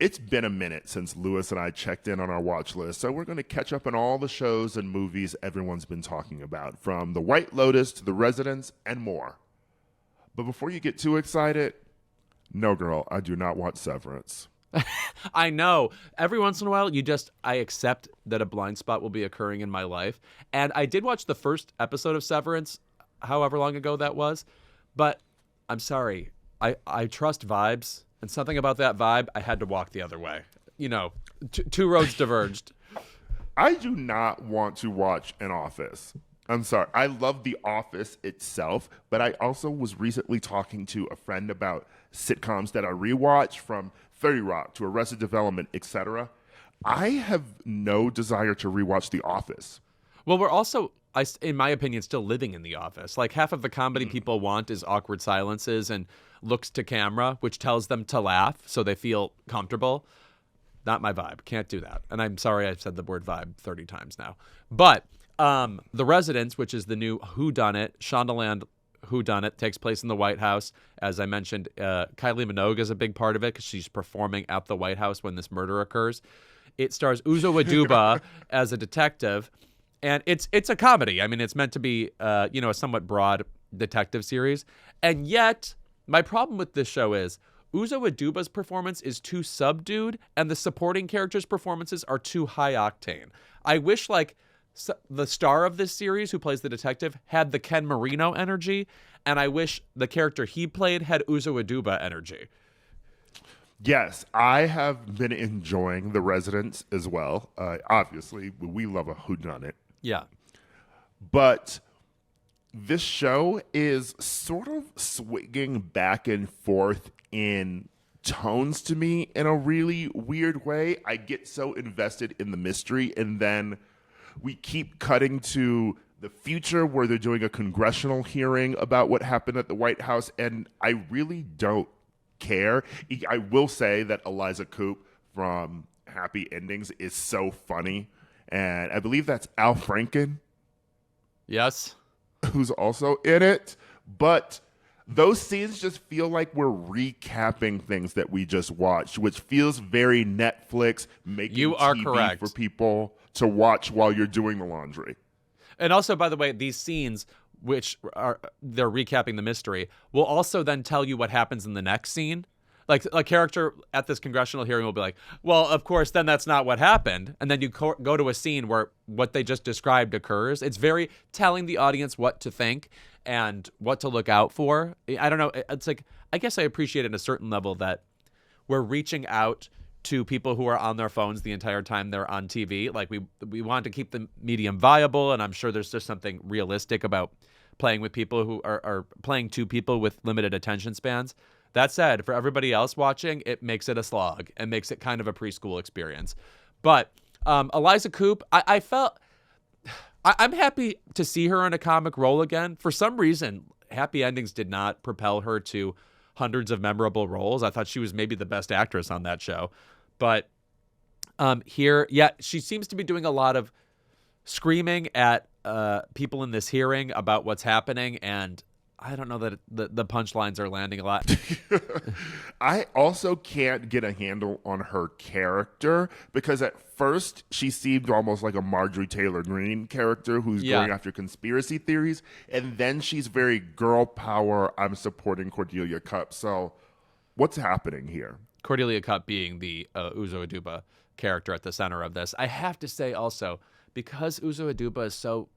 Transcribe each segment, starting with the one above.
It's been a minute since Louis and I checked in on our watch list, so we're going to catch up on all the shows and movies everyone's been talking about, from The White Lotus to The Residence and more. But before you get too excited, no, girl, I do not want Severance. I know. Every once in a while, I accept that a blind spot will be occurring in my life. And I did watch the first episode of Severance, however long ago that was. But I'm sorry. I trust vibes. And something about that vibe, I had to walk the other way. You know, two roads diverged. I do not want to watch An Office. I'm sorry. I love The Office itself, but I also was recently talking to a friend about sitcoms that I rewatch, from 30 Rock to Arrested Development, etc. I have no desire to rewatch The Office. Well, we're also, in my opinion, still living in The Office. Like, half of the comedy people want is awkward silences and looks to camera, which tells them to laugh so they feel comfortable. Not my vibe. Can't do that. And I'm sorry I've said the word vibe 30 times now. But The Residence, which is the new whodunit, Shondaland whodunit, takes place in the White House. As I mentioned, Kylie Minogue is a big part of it because she's performing at the White House when this murder occurs. It stars Uzo Aduba as a detective, and it's a comedy. I mean, it's meant to be a somewhat broad detective series. And yet, my problem with this show is Uzo Aduba's performance is too subdued, and the supporting characters' performances are too high octane. I wish, the star of this series, who plays the detective, had the Ken Marino energy, and I wish the character he played had Uzo Aduba energy. Yes, I have been enjoying The Residence as well. Obviously, we love a whodunit. Yeah. But this show is sort of swinging back and forth in tones to me in a really weird way. I get so invested in the mystery, and then we keep cutting to the future where they're doing a congressional hearing about what happened at the White House, and I really don't care. I will say that Eliza Coupe from Happy Endings is so funny, and I believe that's Al Franken. Yes. Who's also in it. But those scenes just feel like we're recapping things that we just watched, which feels very Netflix, making You are TV correct. for people to watch while you're doing the laundry. And also, by the way, these scenes, which they're recapping the mystery, will also then tell you what happens in the next scene. Like, a character at this congressional hearing will be like, well, of course, then that's not what happened. And then you go to a scene where what they just described occurs. It's very telling the audience what to think and what to look out for. I don't know. It's like, I guess I appreciate it at a certain level that we're reaching out to people who are on their phones the entire time they're on TV. Like, we want to keep the medium viable, and I'm sure there's just something realistic about playing with people who are playing to people with limited attention spans. That said, for everybody else watching, it makes it a slog and makes it kind of a preschool experience. But Eliza Coupe, I felt I'm happy to see her in a comic role again. For some reason, Happy Endings did not propel her to hundreds of memorable roles. I thought she was maybe the best actress on that show. But here, yeah, she seems to be doing a lot of screaming at people in this hearing about what's happening, and I don't know that the punchlines are landing a lot. I also can't get a handle on her character, because at first she seemed almost like a Marjorie Taylor Greene character who's going after conspiracy theories, and then she's very girl power, I'm supporting Cordelia Cup. So what's happening here? Cordelia Cup being the Uzo Aduba character at the center of this. I have to say also, because Uzo Aduba is so...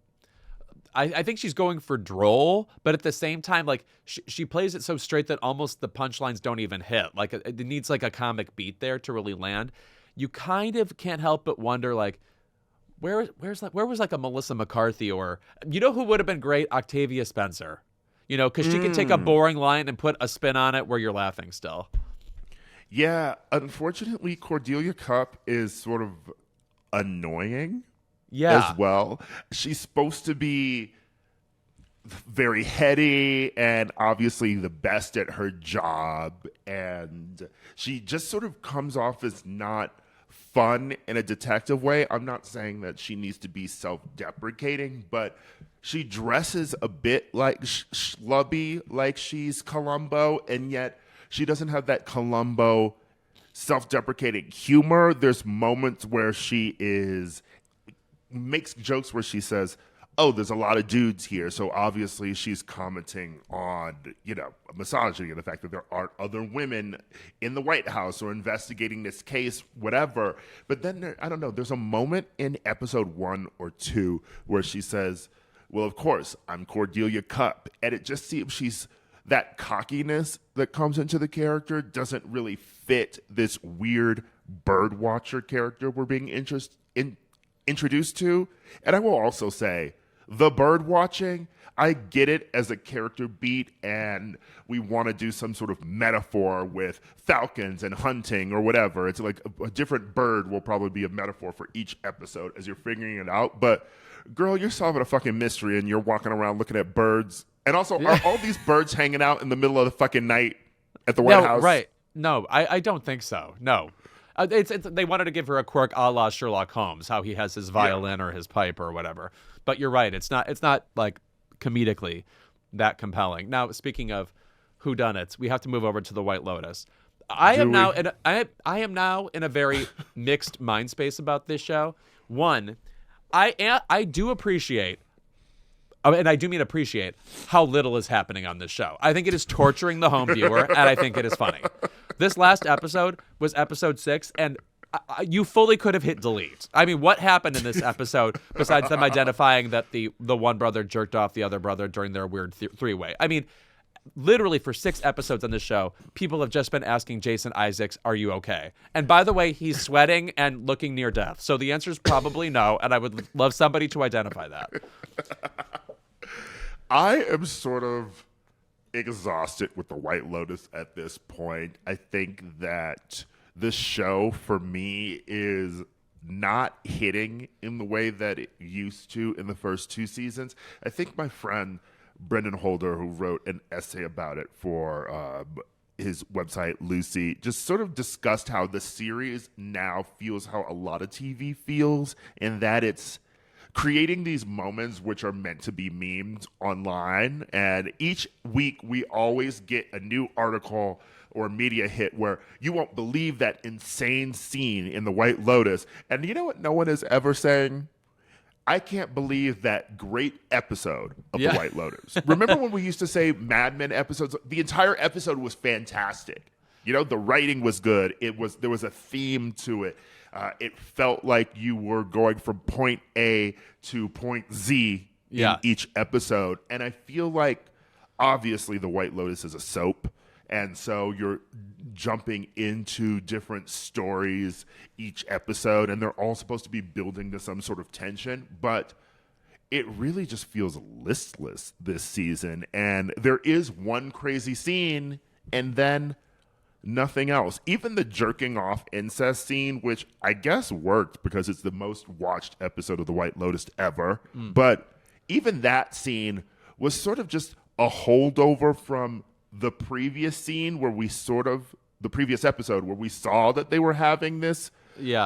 I think she's going for droll, but at the same time, like, she plays it so straight that almost the punchlines don't even hit. Like, it needs like a comic beat there to really land. You kind of can't help but wonder, like, where was like a Melissa McCarthy, or, you know who would have been great? Octavia Spencer. You know, because she can take a boring line and put a spin on it where you're laughing still. Yeah, unfortunately, Cordelia Cup is sort of annoying. As well. She's supposed to be very heady and obviously the best at her job, and she just sort of comes off as not fun in a detective way. I'm not saying that she needs to be self-deprecating, but she dresses a bit like schlubby, like she's Columbo, and yet she doesn't have that Columbo self-deprecating humor. There's moments where makes jokes where she says, oh, there's a lot of dudes here. So obviously she's commenting on, misogyny and the fact that there aren't other women in the White House or investigating this case, whatever. But then, I don't know, there's a moment in episode 1 or 2 where she says, well, of course, I'm Cordelia Cupp. And it just seems that cockiness that comes into the character doesn't really fit this weird bird watcher character we're being introduced to. And I will also say, the bird watching, I get it as a character beat, and we want to do some sort of metaphor with falcons and hunting or whatever. It's like a different bird will probably be a metaphor for each episode as you're figuring it out. But girl, you're solving a fucking mystery and you're walking around looking at birds. And also, are all these birds hanging out in the middle of the fucking night at the White House? Right. No, I don't think so. No. They wanted to give her a quirk a la Sherlock Holmes, how he has his violin or his pipe or whatever. But you're right. It's not like comedically that compelling. Now, speaking of whodunits, we have to move over to the White Lotus. I am now in a very mixed mind space about this show. One, I do appreciate, and I do mean appreciate, how little is happening on this show. I think it is torturing the home viewer, and I think it is funny. This last episode was episode 6, and you fully could have hit delete. I mean, what happened in this episode besides them identifying that the one brother jerked off the other brother during their weird three-way? I mean, literally for 6 episodes on this show, people have just been asking Jason Isaacs, are you okay? And by the way, he's sweating and looking near death. So the answer is probably no, and I would love somebody to identify that. I am sort of exhausted with the White Lotus at this point. I think that the show for me is not hitting in the way that it used to in the first 2 seasons. I think my friend Brendan Holder, who wrote an essay about it for his website Lucy, just sort of discussed how the series now feels how a lot of TV feels, and that it's creating these moments which are meant to be memed online. And each week we always get a new article or media hit where you won't believe that insane scene in the White Lotus. And you know what no one is ever saying? I can't believe that great episode of the White Lotus. Remember when we used to say Mad Men episodes? The entire episode was fantastic. The writing was good. There was a theme to it. It felt like you were going from point A to point Z in each episode. And I feel like, obviously, the White Lotus is a soap. And so you're jumping into different stories each episode, and they're all supposed to be building to some sort of tension. But it really just feels listless this season. And there is one crazy scene, and then nothing else. Even the jerking off incest scene, which I guess worked because it's the most watched episode of The White Lotus ever. But even that scene was sort of just a holdover from the previous scene where the previous episode where we saw that they were having this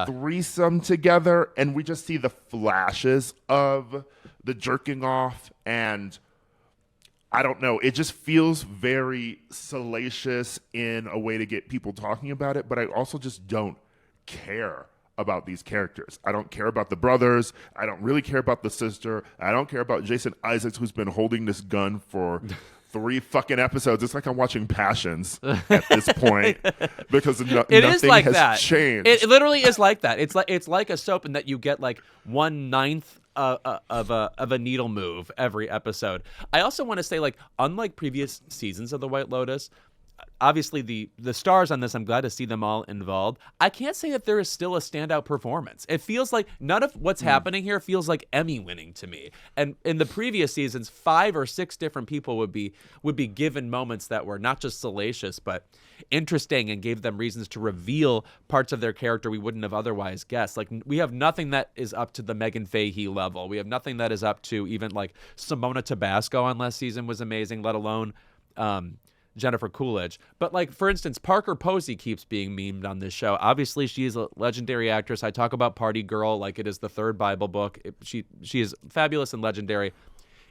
threesome together, and we just see the flashes of the jerking off, and I don't know, it just feels very salacious in a way to get people talking about it, but I also just don't care about these characters. I don't care about the brothers. I don't really care about the sister. I don't care about Jason Isaacs, who's been holding this gun for 3 fucking episodes. It's like I'm watching Passions at this point because nothing like has that. changed. It literally is like that. It's like a soap in that you get like 1/9 of a needle move every episode. I also want to say, like, unlike previous seasons of The White Lotus, obviously the stars on this, I'm glad to see them all involved. I can't say that there is still a standout performance. It feels like none of what's happening here feels like Emmy winning to me. And in the previous seasons, 5 or 6 different people would be given moments that were not just salacious but interesting and gave them reasons to reveal parts of their character we wouldn't have otherwise guessed. Like, we have nothing that is up to the Megan Fahey level. We have nothing that is up to even like Simona Tabasco on last season was amazing, let alone Jennifer Coolidge. But, like, for instance, Parker Posey keeps being memed on this show. Obviously, she is a legendary actress. I talk about Party Girl like it is the 3rd Bible book. She is fabulous and legendary.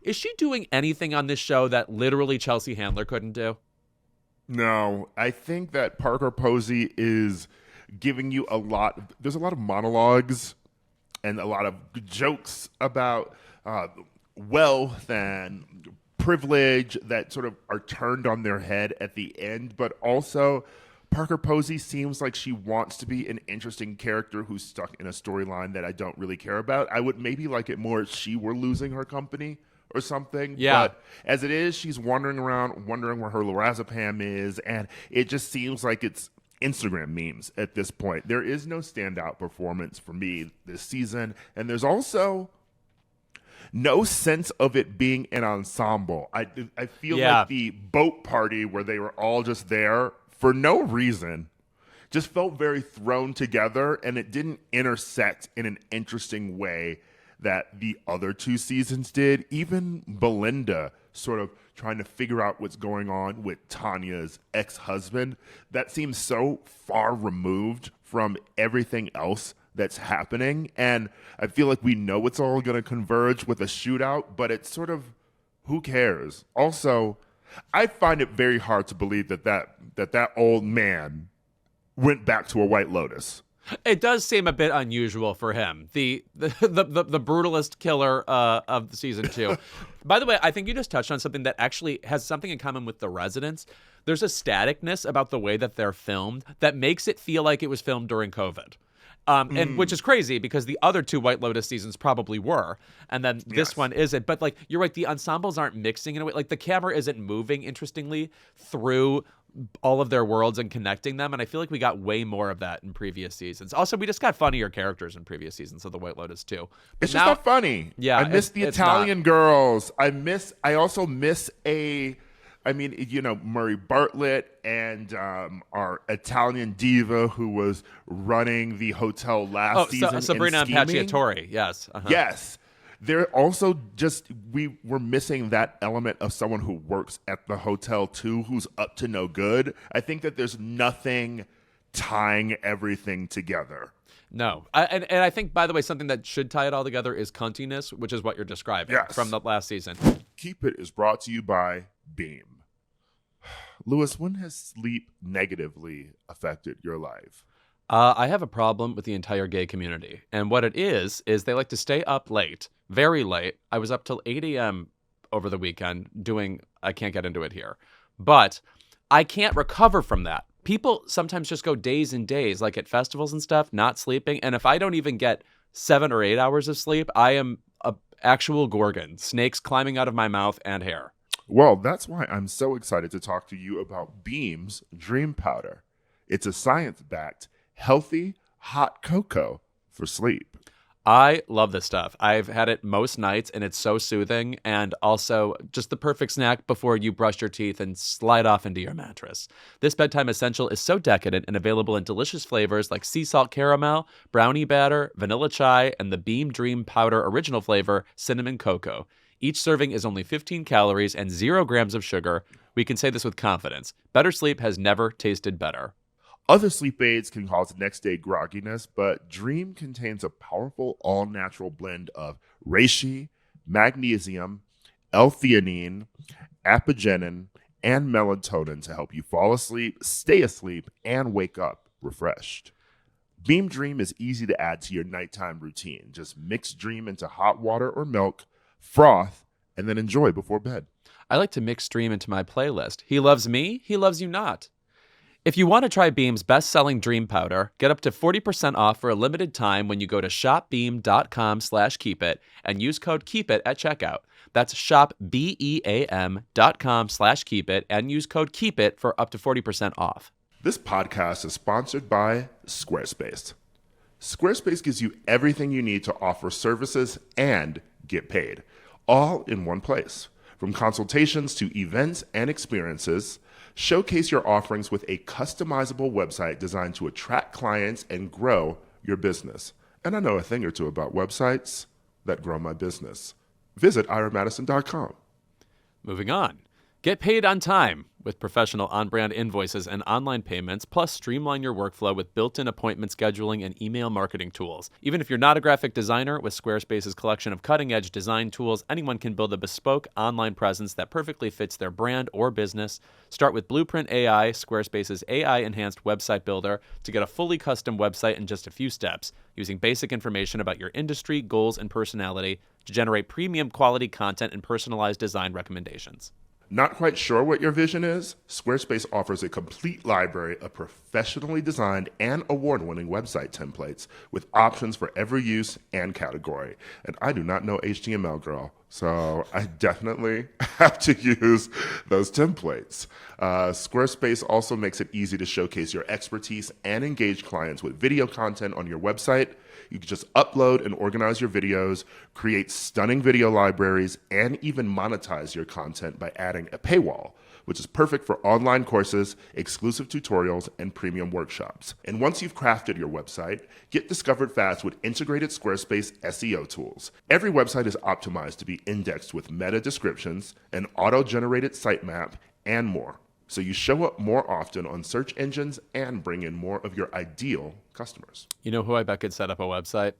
Is she doing anything on this show that literally Chelsea Handler couldn't do? No, I think that Parker Posey is giving you there's a lot of monologues and a lot of jokes about wealth and privilege that sort of are turned on their head at the end, but also Parker Posey seems like she wants to be an interesting character who's stuck in a storyline that I don't really care about. I would maybe like it more if she were losing her company or something. Yeah. But as it is, she's wandering around, wondering where her lorazepam is, and it just seems like it's Instagram memes at this point. There is no standout performance for me this season, and there's also no sense of it being an ensemble. I feel like the boat party where they were all just there for no reason just felt very thrown together, and it didn't intersect in an interesting way that the other two seasons did. Even Belinda sort of trying to figure out what's going on with Tanya's ex-husband, that seems so far removed from everything else that's happening. And I feel like we know it's all going to converge with a shootout, but it's sort of, who cares? Also, I find it very hard to believe that old man went back to a White Lotus. It does seem a bit unusual for him, the brutalist killer of the season 2. By the way, I think you just touched on something that actually has something in common with The Residents. There's a staticness about the way that they're filmed that makes it feel like it was filmed during COVID. And which is crazy because the other 2 White Lotus seasons probably were, and then this one isn't. But like, you're right, the ensembles aren't mixing in a way. Like, the camera isn't moving, interestingly, through all of their worlds and connecting them, and I feel like we got way more of that in previous seasons. Also, we just got funnier characters in previous seasons of the White Lotus too. But it's just not funny. Yeah, I miss the Italian girls. I also miss Murray Bartlett and our Italian diva who was running the hotel last season. Sabrina Impacciatore. Yes. Uh-huh. Yes. They're also we were missing that element of someone who works at the hotel too, who's up to no good. I think that there's nothing tying everything together. No. And I think, by the way, something that should tie it all together is cuntiness, which is what you're describing from the last season. Keep It is brought to you by Beam. Louis, when has sleep negatively affected your life? I have a problem with the entire gay community. And what it is they like to stay up late, very late. I was up till 8 a.m. over the weekend I can't get into it here, but I can't recover from that. People sometimes just go days and days, like at festivals and stuff, not sleeping. And if I don't even get 7 or 8 hours of sleep, I am an actual gorgon, snakes climbing out of my mouth and hair. Well, that's why I'm so excited to talk to you about Beam's Dream Powder. It's a science-backed, healthy, hot cocoa for sleep. I love this stuff. I've had it most nights, and it's so soothing, and also just the perfect snack before you brush your teeth and slide off into your mattress. This bedtime essential is so decadent and available in delicious flavors like sea salt caramel, brownie batter, vanilla chai, and the Beam Dream Powder original flavor, cinnamon cocoa. Each serving is only 15 calories and 0 grams of sugar. We can say this with confidence. Better sleep has never tasted better. Other sleep aids can cause next-day grogginess, but Dream contains a powerful all-natural blend of reishi, magnesium, L-theanine, apigenin, and melatonin to help you fall asleep, stay asleep, and wake up refreshed. Beam Dream is easy to add to your nighttime routine. Just mix Dream into hot water or milk, froth, and then enjoy before bed. I like to mix Dream into my playlist. He loves me, he loves you not. If you want to try Beam's best-selling Dream Powder, get up to 40% off for a limited time when you go to shopbeam.com/keepit and use code KEEPIT at checkout. That's shopbeam.com/keepit and use code KEEPIT for up to 40% off. This podcast is sponsored by Squarespace. Squarespace gives you everything you need to offer services and get paid, all in one place. From consultations to events and experiences, showcase your offerings with a customizable website designed to attract clients and grow your business. And I know a thing or two about websites that grow my business. Visit iramadison.com. Moving on. Get paid on time with professional on-brand invoices and online payments, plus streamline your workflow with built-in appointment scheduling and email marketing tools. Even if you're not a graphic designer, with Squarespace's collection of cutting-edge design tools, anyone can build a bespoke online presence that perfectly fits their brand or business. Start with Blueprint AI, Squarespace's AI-enhanced website builder, to get a fully custom website in just a few steps, using basic information about your industry, goals, and personality to generate premium quality content and personalized design recommendations. Not quite sure what your vision is? Squarespace offers a complete library of professionally designed and award-winning website templates with options for every use and category. And I do not know HTML, girl, so I definitely have to use those templates. Squarespace also makes it easy to showcase your expertise and engage clients with video content on your website. You can just upload and organize your videos, create stunning video libraries, and even monetize your content by adding a paywall, which is perfect for online courses, exclusive tutorials, and premium workshops. And once you've crafted your website, get discovered fast with integrated Squarespace SEO tools. Every website is optimized to be indexed with meta descriptions, an auto-generated sitemap, and more. So you show up more often on search engines and bring in more of your ideal customers. You know who I bet could set up a website?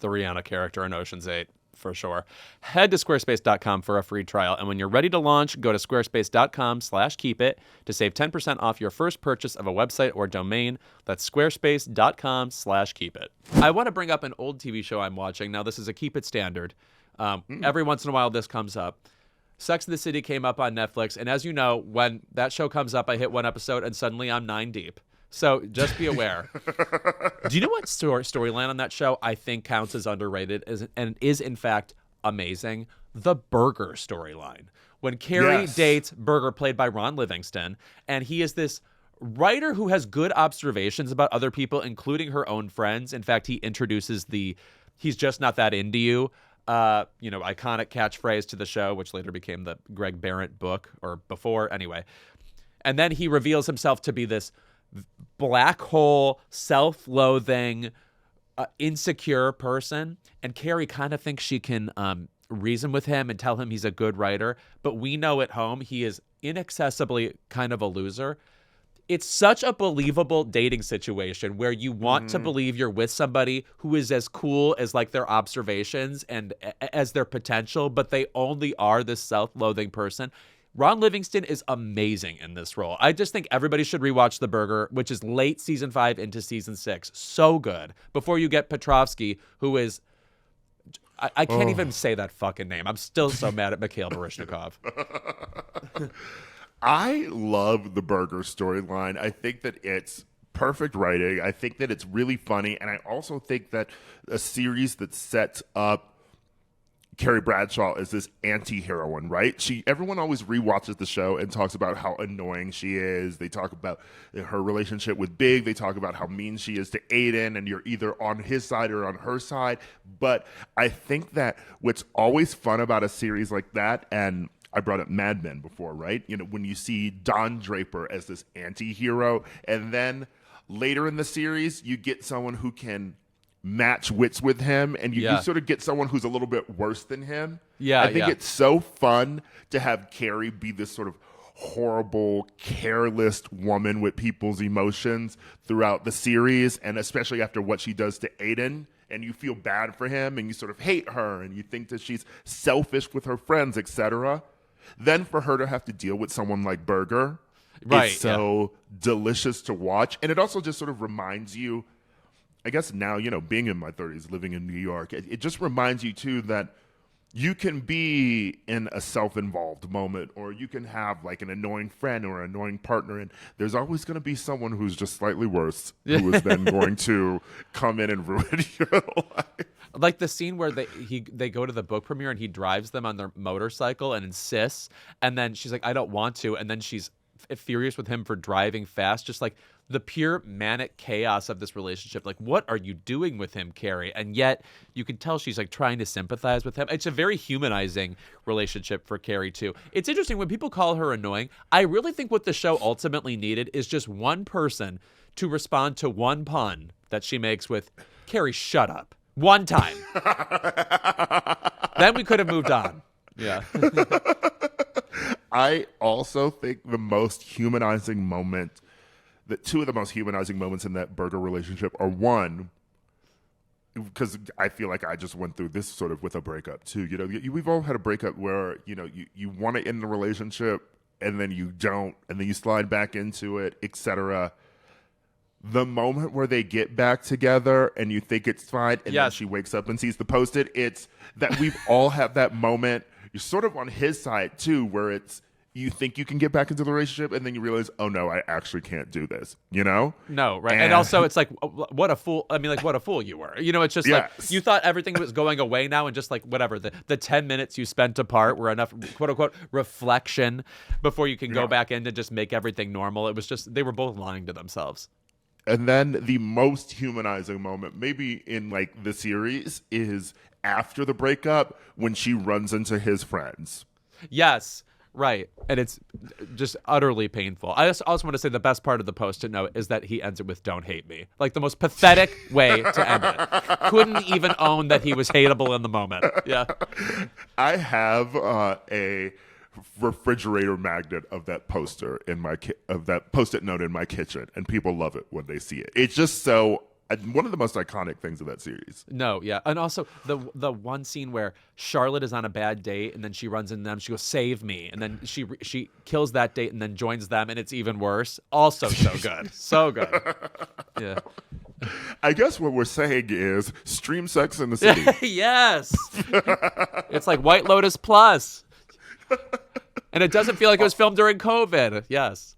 The Rihanna character in Ocean's 8, for sure. Head to squarespace.com for a free trial, and when you're ready to launch, go to squarespace.com/keepit to save 10% off your first purchase of a website or domain. That's squarespace.com/keepit. I want to bring up an old TV show I'm watching. Now, this is a Keep It standard. Every once in a while, this comes up. Sex and the City came up on Netflix, and as you know, when that show comes up, I hit one episode, and suddenly I'm 9 deep. So just be aware. Do you know what storyline on that show I think counts as underrated and is, in fact, amazing? The Burger storyline. When Carrie dates Burger, played by Ron Livingston, and he is this writer who has good observations about other people, including her own friends. In fact, he introduces he's just not that into you. Iconic catchphrase to the show, which later became the Greg Behrendt book, or before, anyway. And then he reveals himself to be this black hole, self-loathing, insecure person. And Carrie kind of thinks she can reason with him and tell him he's a good writer. But we know at home he is inaccessibly kind of a loser. It's such a believable dating situation where you want to believe you're with somebody who is as cool as like their observations and as their potential, but they only are this self-loathing person. Ron Livingston is amazing in this role. I just think everybody should rewatch The Burger, which is late season 5 into season 6. So good. Before you get Petrovsky, who is... I can't even say that fucking name. I'm still so mad at Mikhail Baryshnikov. I love the Burger storyline. I think that it's perfect writing. I think that it's really funny. And I also think that a series that sets up Carrie Bradshaw as this anti-heroine, right? Everyone always rewatches the show and talks about how annoying she is. They talk about her relationship with Big. They talk about how mean she is to Aiden, and you're either on his side or on her side. But I think that what's always fun about a series like that, and I brought up Mad Men before, right? You know, when you see Don Draper as this anti-hero, and then later in the series, you get someone who can match wits with him, and you sort of get someone who's a little bit worse than him. I think it's so fun to have Carrie be this sort of horrible, careless woman with people's emotions throughout the series, and especially after what she does to Aiden. And you feel bad for him, and you sort of hate her, and you think that she's selfish with her friends, etc. Then for her to have to deal with someone like Burger is so delicious to watch. And it also just sort of reminds you, I guess now, being in my 30s, living in New York, it just reminds you, too, that you can be in a self-involved moment, or you can have like an annoying friend or an annoying partner, and there's always going to be someone who's just slightly worse who is then going to come in and ruin your life. Like the scene where they go to the book premiere and he drives them on their motorcycle and insists, and then she's like, I don't want to, and then she's furious with him for driving fast, just like the pure manic chaos of this relationship. Like, what are you doing with him, Carrie? And yet you can tell she's like trying to sympathize with him. It's a very humanizing relationship for Carrie too. It's interesting when people call her annoying. I really think what the show ultimately needed is just one person to respond to one pun that she makes with, Carrie, shut up. One time. Then we could have moved on. Yeah. I also think the most humanizing moment, that two of the most humanizing moments in that burger relationship are one, because I feel like I just went through this sort of with a breakup too. You know, we've all had a breakup where, you know, you want to end the relationship and then you don't, and then you slide back into it, etc. The moment where they get back together and you think it's fine, and then she wakes up and sees the Post-it, it's that we've all had that moment. You're sort of on his side too, where it's, you think you can get back into the relationship and then you realize, oh no, I actually can't do this, you know? No, right. And also it's like, what a fool. I mean, like, what a fool you were. You know, it's just like, you thought everything was going away now, and just like, whatever, the 10 minutes you spent apart were enough, quote unquote, reflection before you can go back in and just make everything normal. It was just, they were both lying to themselves. And then the most humanizing moment, maybe in like the series, is after the breakup when she runs into his friends. Yes. Right. And it's just utterly painful. I also want to say the best part of the Post-it note is that he ends it with "Don't hate me." Like the most pathetic way to end it. Couldn't even own that he was hateable in the moment. Yeah. I have a refrigerator magnet of that poster in my of that Post-it note in my kitchen, and people love it when they see it. It's just so one of the most iconic things of that series. No, yeah. And also the one scene where Charlotte is on a bad date and then she runs into them, she goes, "Save me," and then she kills that date and then joins them, and it's even worse. Also so good. So good. Yeah. I guess what we're saying is stream Sex in the City. Yes. It's like White Lotus Plus. And it doesn't feel like it was filmed during COVID. Yes.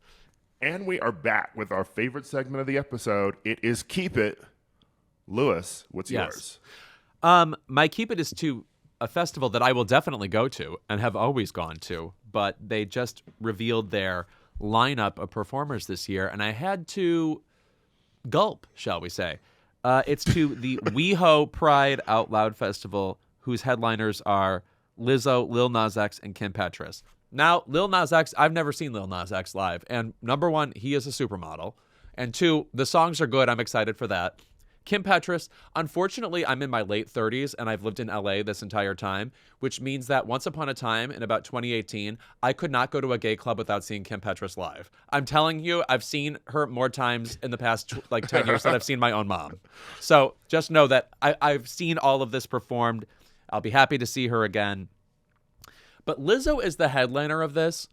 And we are back with our favorite segment of the episode. It is Keep It. Louis, what's yours? My Keep It is to a festival that I will definitely go to and have always gone to, but they just revealed their lineup of performers this year, and I had to gulp, shall we say. It's to the WeHo Pride Out Loud Festival, whose headliners are Lizzo, Lil Nas X, and Kim Petras. Now, Lil Nas X, I've never seen Lil Nas X live. And number one, he is a supermodel. And two, the songs are good. I'm excited for that. Kim Petras, unfortunately, I'm in my late 30s and I've lived in LA this entire time, which means that once upon a time in about 2018, I could not go to a gay club without seeing Kim Petras live. I'm telling you, I've seen her more times in the past 10 years than I've seen my own mom. So just know that I've seen all of this performed. I'll be happy to see her again. But Lizzo is the headliner of this.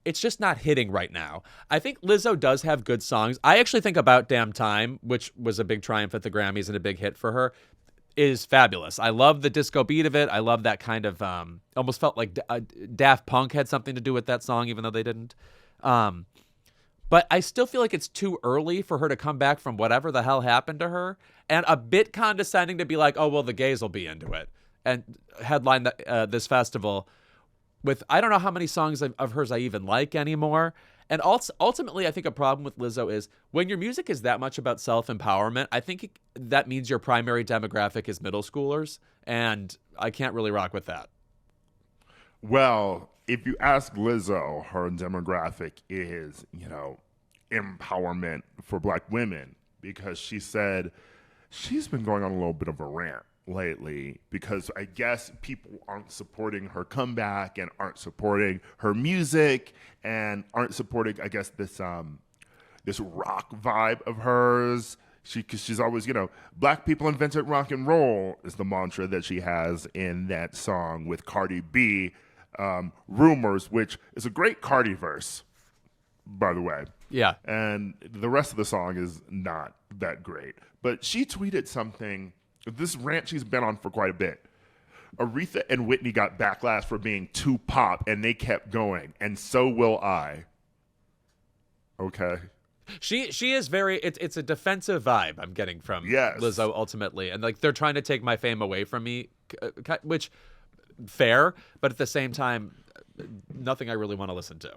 It's just not hitting right now. I think Lizzo does have good songs. I actually think About Damn Time, which was a big triumph at the Grammys and a big hit for her, is fabulous. I love the disco beat of it. I love that kind of, almost felt like Daft Punk had something to do with that song, even though they didn't. But I still feel like it's too early for her to come back from whatever the hell happened to her, and a bit condescending to be like, oh, well, the gays will be into it, and headline this festival with, I don't know how many songs of hers I even like anymore. And ultimately, I think a problem with Lizzo is when your music is that much about self-empowerment, I think that means your primary demographic is middle schoolers, and I can't really rock with that. Well, if you ask Lizzo, her demographic is, empowerment for Black women, because she said she's been going on a little bit of a rant lately because I guess people aren't supporting her comeback and aren't supporting her music and aren't supporting, I guess, this rock vibe of hers. Because she's always, Black people invented rock and roll is the mantra that she has in that song with Cardi B, Rumors, which is a great Cardi verse, by the way. Yeah. And the rest of the song is not that great. But she tweeted something, this rant she's been on for quite a bit. Aretha and Whitney got backlash for being too pop, and they kept going, and so will I. Okay. She is very, it's a defensive vibe I'm getting from Lizzo ultimately. And like, they're trying to take my fame away from me, which fair, but at the same time, nothing I really want to listen to.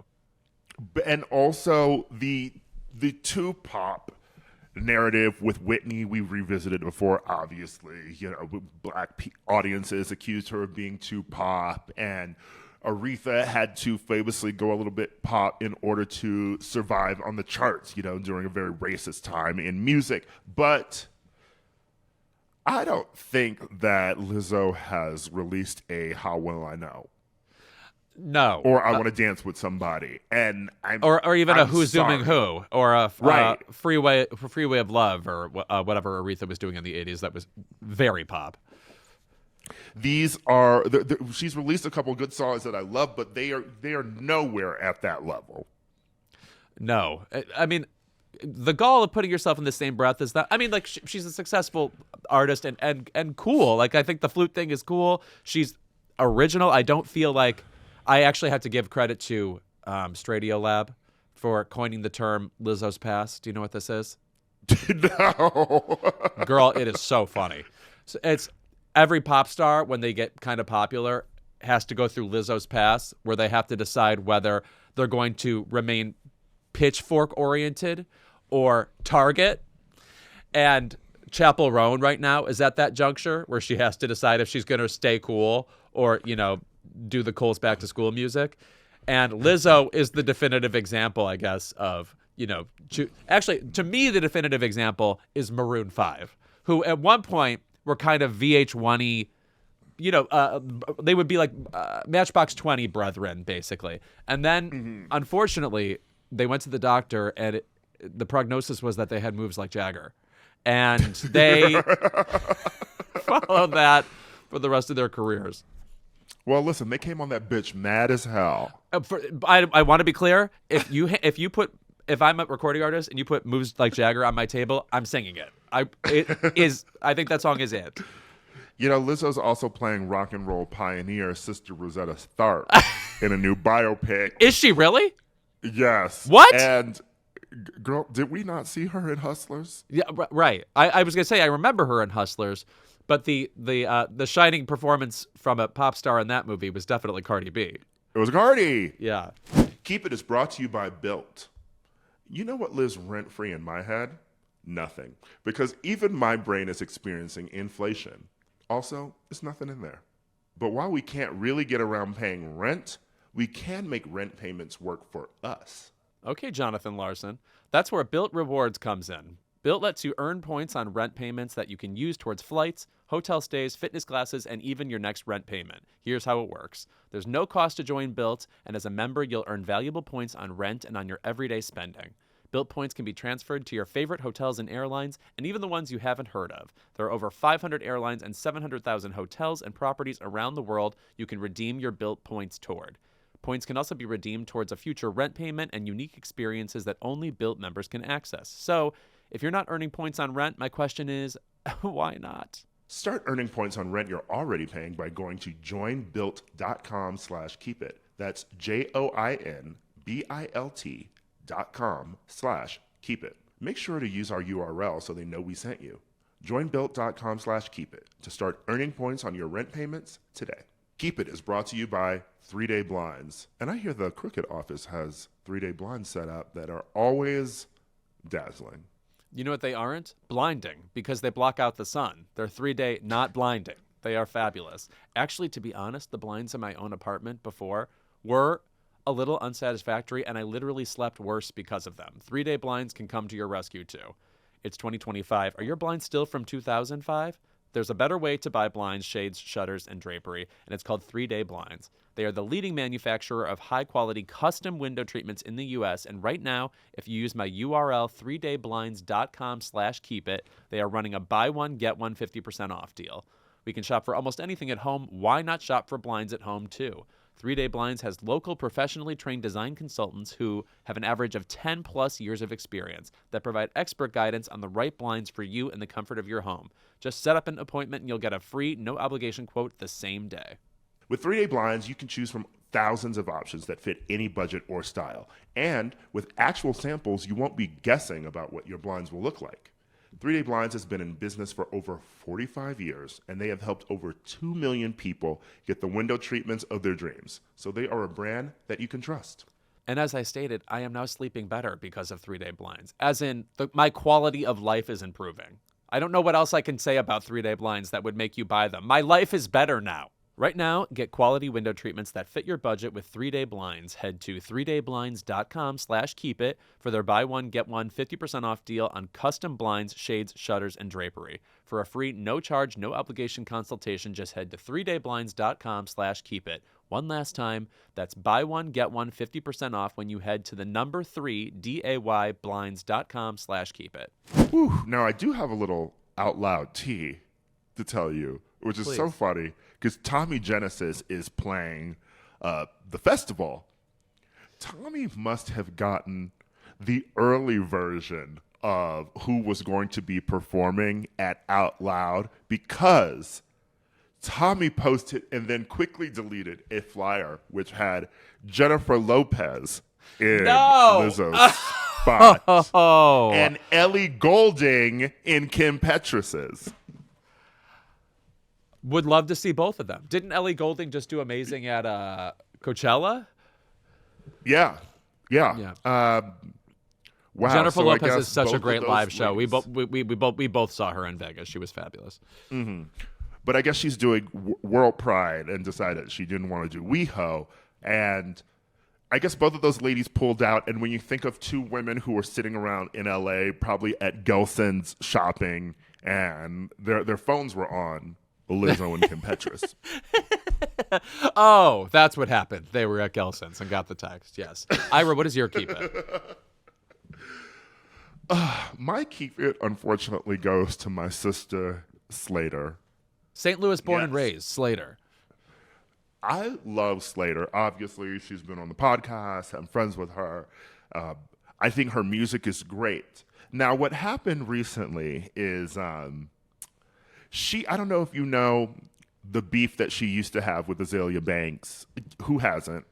And also the too pop narrative with Whitney, we revisited before, obviously. Black audiences accused her of being too pop, and Aretha had to famously go a little bit pop in order to survive on the charts, during a very racist time in music. But I don't think that Lizzo has released a How Will I Know. No. or I want to dance with somebody, and Or even a I'm Who's sorry. Zooming Who, or a Right. freeway of Love, or whatever Aretha was doing in the 80s that was very pop. These are she's released a couple good songs that I love, but they are nowhere at that level. No. I mean, the gall of putting yourself in the same breath as that. I mean, like, she's a successful artist and cool. Like, I think the flute thing is cool. She's original. I don't feel like I actually have to give credit to Stradio Lab for coining the term Lizzo's past. Do you know what this is? No. Girl, it is so funny. So it's every pop star, when they get kind of popular, has to go through Lizzo's past, where they have to decide whether they're going to remain pitchfork oriented or Target. And Chappell Roan right now is at that juncture where she has to decide if she's going to stay cool or, do the Cole's back to school music. And Lizzo is the definitive example, I guess, of, actually, to me, the definitive example is Maroon 5, who at one point were kind of VH1-y, they would be like Matchbox 20 brethren, basically. And then, unfortunately, they went to the doctor, and the prognosis was that they had moves like Jagger. And they followed that for the rest of their careers. Well, listen, they came on that bitch mad as hell. I want to be clear. If I'm a recording artist and you put moves like Jagger on my table, I'm singing it. I think that song is it. Lizzo's also playing rock and roll pioneer Sister Rosetta Tharpe in a new biopic. Is she really? Yes. What? And girl, did we not see her in Hustlers? Yeah, right. I was gonna say I remember her in Hustlers, but the shining performance from a pop star in that movie was definitely Cardi B. It was Cardi. Yeah. Keep It is brought to you by Built. You know what lives rent-free in my head? Nothing. Because even my brain is experiencing inflation. Also, there's nothing in there. But while we can't really get around paying rent, we can make rent payments work for us. Okay, Jonathan Larson. That's where Built Rewards comes in. Built lets you earn points on rent payments that you can use towards flights, hotel stays, fitness classes, and even your next rent payment. Here's how it works. There's no cost to join Built, and as a member, you'll earn valuable points on rent and on your everyday spending. Built points can be transferred to your favorite hotels and airlines, and even the ones you haven't heard of. There are over 500 airlines and 700,000 hotels and properties around the world you can redeem your Built points toward. Points can also be redeemed towards a future rent payment and unique experiences that only Built members can access. So, if you're not earning points on rent, my question is, why not? Start earning points on rent you're already paying by going to joinbuilt.com/keepit. That's joinbilt.com/keepit. Make sure to use our URL so they know we sent you. Joinbuilt.com/keepit to start earning points on your rent payments today. Keep It is brought to you by 3-Day Blinds. And I hear the Crooked office has 3-Day Blinds set up that are always dazzling. You know what they aren't? Blinding, because they block out the sun. They're 3-day, not blinding. They are fabulous. Actually, to be honest, the blinds in my own apartment before were a little unsatisfactory, and I literally slept worse because of them. 3-Day Blinds can come to your rescue, too. It's 2025. Are your blinds still from 2005? There's a better way to buy blinds, shades, shutters, and drapery, and it's called 3-Day Blinds. They are the leading manufacturer of high-quality custom window treatments in the U.S., and right now, if you use my URL 3dayblinds.com/keepit, they are running a buy one, get one 50% off deal. We can shop for almost anything at home. Why not shop for blinds at home, too? 3-Day Blinds has local, professionally trained design consultants who have an average of 10-plus years of experience that provide expert guidance on the right blinds for you in the comfort of your home. Just set up an appointment and you'll get a free, no-obligation quote the same day. With 3-Day Blinds, you can choose from thousands of options that fit any budget or style. And with actual samples, you won't be guessing about what your blinds will look like. 3-Day Blinds has been in business for over 45 years, and they have helped over 2 million people get the window treatments of their dreams. So they are a brand that you can trust. And as I stated, I am now sleeping better because of 3-Day Blinds. As in, my quality of life is improving. I don't know what else I can say about 3-Day Blinds that would make you buy them. My life is better now. Right now, get quality window treatments that fit your budget with 3-day blinds. Head to 3dayblinds.com/keepit for their buy one, get one 50% off deal on custom blinds, shades, shutters, and drapery. For a free, no charge, no obligation consultation, just head to 3dayblinds.com/keepit. One last time, that's buy one, get one 50% off when you head to the number 3dayblinds.com/keepit. Whew. Now, I do have a little out loud tea to tell you, which is so funny because Tommy Genesis is playing the festival. Tommy must have gotten the early version of who was going to be performing at Out Loud because Tommy posted and then quickly deleted a flyer which had Jennifer Lopez in Lizzo's spot and Ellie Goulding in Kim Petras's. Would love to see both of them. Didn't Ellie Goulding just do amazing at Coachella? Yeah. Wow. Jennifer So Lopez is such a great live show. We ladies- both saw her in Vegas. She was fabulous. Mm-hmm. But I guess she's doing World Pride and decided she didn't want to do WeHo. And I guess both of those ladies pulled out. And when you think of two women who were sitting around in LA, probably at Gelson's shopping, and their phones were on Lizzo and Kim Petras. Oh, that's what happened. They were at Gelson's and got the text. Yes. Ira, what is your keep it? My keep it, unfortunately, goes to my sister, Slayyyter. St. Louis born and Yes. raised, Slayyyter. I love Slayyyter. Obviously, she's been on the podcast. I'm friends with her. I think her music is great. Now, what happened recently is I don't know if you know the beef that she used to have with Azealia Banks. Who hasn't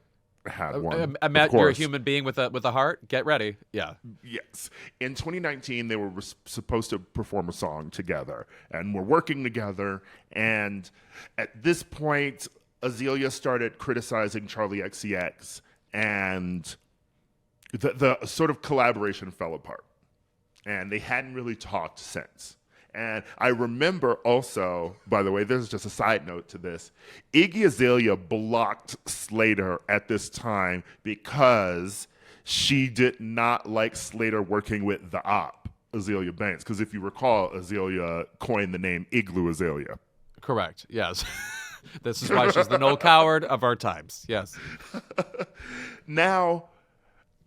had one? Matt, you're a human being with a heart. Get ready. Yeah. Yes. In 2019, they were supposed to perform a song together and were working together. And at this point, Azealia started criticizing Charlie XCX, and the sort of collaboration fell apart. And they hadn't really talked since. And I remember also, by the way, this is just a side note to this, Iggy Azalea blocked Slayyyter at this time because she did not like Slayyyter working with the op, Azealia Banks. Because if you recall, Azealia coined the name Igloo Azalea. Correct. Yes. This is why she's the Noel Coward of our times. Yes. Now,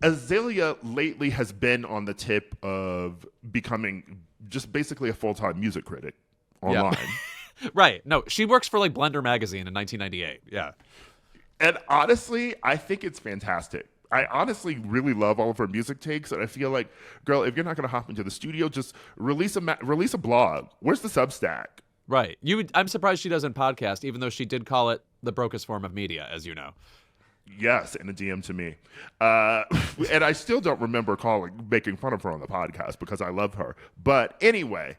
Azealia lately has been on the tip of becoming just basically a full-time music critic online. Yeah. Right. No, she works for like Blender magazine in 1998. Yeah. And honestly, I think it's fantastic. I honestly really love all of her music takes, and I feel like, girl, if you're not going to hop into the studio, just release a blog. Where's the Substack? Right. I'm surprised she doesn't podcast, even though she did call it the brokest form of media, as you know. Yes, in a DM to me. And I still don't remember making fun of her on the podcast because I love her. But anyway,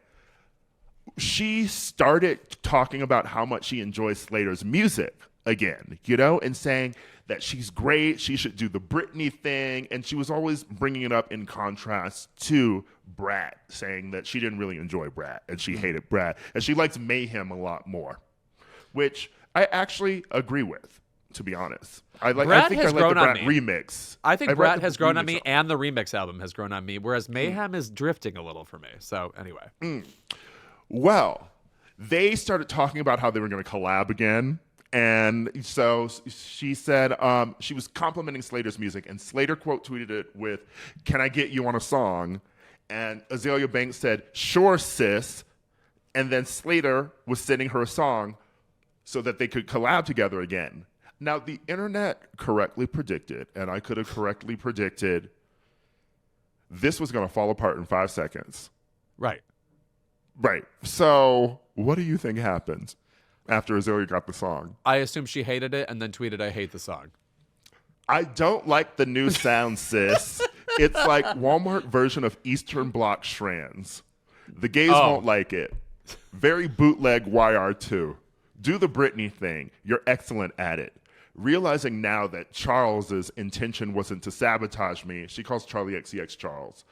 she started talking about how much she enjoys Slayyyter's music again, and saying that she's great, she should do the Britney thing. And she was always bringing it up in contrast to Brat, saying that she didn't really enjoy Brat and she hated Brat. And she likes Mayhem a lot more, which I actually agree with. To be honest, I think I like the Brat remix. I think Brat has grown on me, and the remix album has grown on me, whereas Mayhem is drifting a little for me. So anyway, well, they started talking about how they were going to collab again, and so she said she was complimenting Slayyyter's music, and Slayyyter quote tweeted it with, "Can I get you on a song?" And Azealia Banks said, "Sure, sis," and then Slayyyter was sending her a song so that they could collab together again. Now, the internet correctly predicted, and I could have correctly predicted, this was going to fall apart in 5 seconds. Right. So, what do you think happened after Azealia got the song? I assume she hated it and then tweeted, "I hate the song." I don't like the new sound, sis. It's like Walmart version of Eastern Bloc Strands. The gays won't like it. Very bootleg YR2. Do the Britney thing. You're excellent at it. Realizing now that Charles's intention wasn't to sabotage me, she calls Charlie XCX Charles.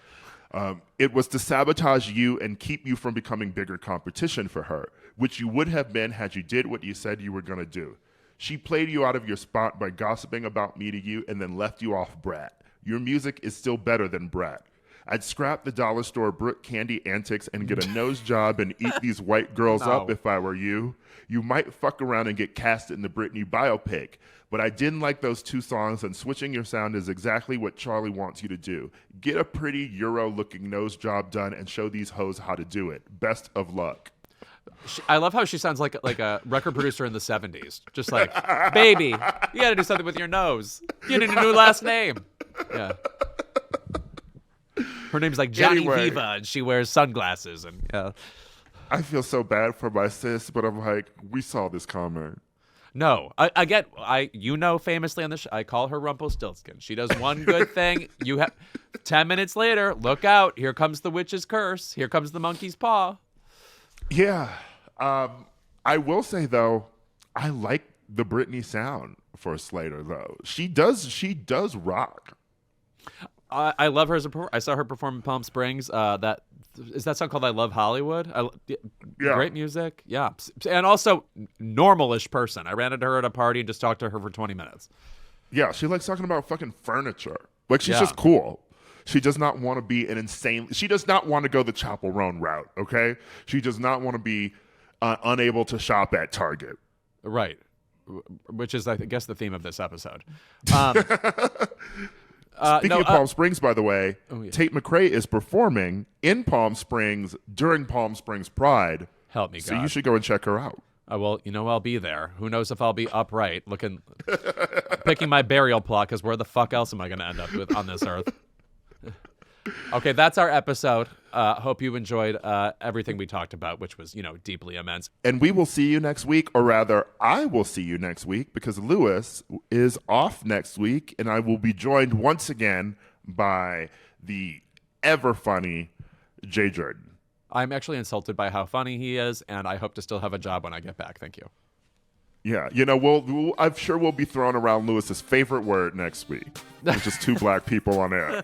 It was to sabotage you and keep you from becoming bigger competition for her, which you would have been had you did what you said you were going to do. She played you out of your spot by gossiping about me to you and then left you off Brat. Your music is still better than Brat. I'd scrap the dollar store Brooke Candy antics and get a nose job and eat these white girls up if I were you. You might fuck around and get cast in the Britney biopic. But I didn't like those 2 songs, and switching your sound is exactly what Charlie wants you to do. Get a pretty Euro-looking nose job done and show these hoes how to do it. Best of luck. I love how she sounds like a record producer in the 70s. Just like, baby, you got to do something with your nose. You need a new last name. Yeah. Her name's like Johnny Viva, and she wears sunglasses. And yeah. I feel so bad for my sis, but I'm like, we saw this coming. No, famously on the show, I call her Rumpelstiltskin. She does one good thing. 10 minutes later, look out. Here comes the witch's curse. Here comes the monkey's paw. Yeah. I will say, though, I like the Britney sound for Slayyyter, though. She does rock. I love her as a performer. I saw her perform in Palm Springs. Is that song called "I Love Hollywood"? Yeah. Great music. Yeah, and also normalish person. I ran into her at a party and just talked to her for 20 minutes. Yeah, she likes talking about fucking furniture. Like, she's just cool. She does not want to be she does not want to go the Chapel Roan route. Okay, she does not want to be unable to shop at Target. Right, which is, I guess, the theme of this episode. Speaking of Palm Springs, by the way, Tate McRae is performing in Palm Springs during Palm Springs Pride. Help me, so God. You should go and check her out. Well, I'll be there. Who knows if I'll be upright, picking my burial plot, because where the fuck else am I going to end up with on this earth? Okay, that's our episode. Hope you enjoyed everything we talked about, which was, deeply immense. And we will see you next week, or rather, I will see you next week, because Lewis is off next week, and I will be joined once again by the ever funny Jay Jordan. I'm actually insulted by how funny he is, and I hope to still have a job when I get back. Thank you. Yeah, I'm sure we'll be throwing around Lewis's favorite word next week, which is 2 black people on air.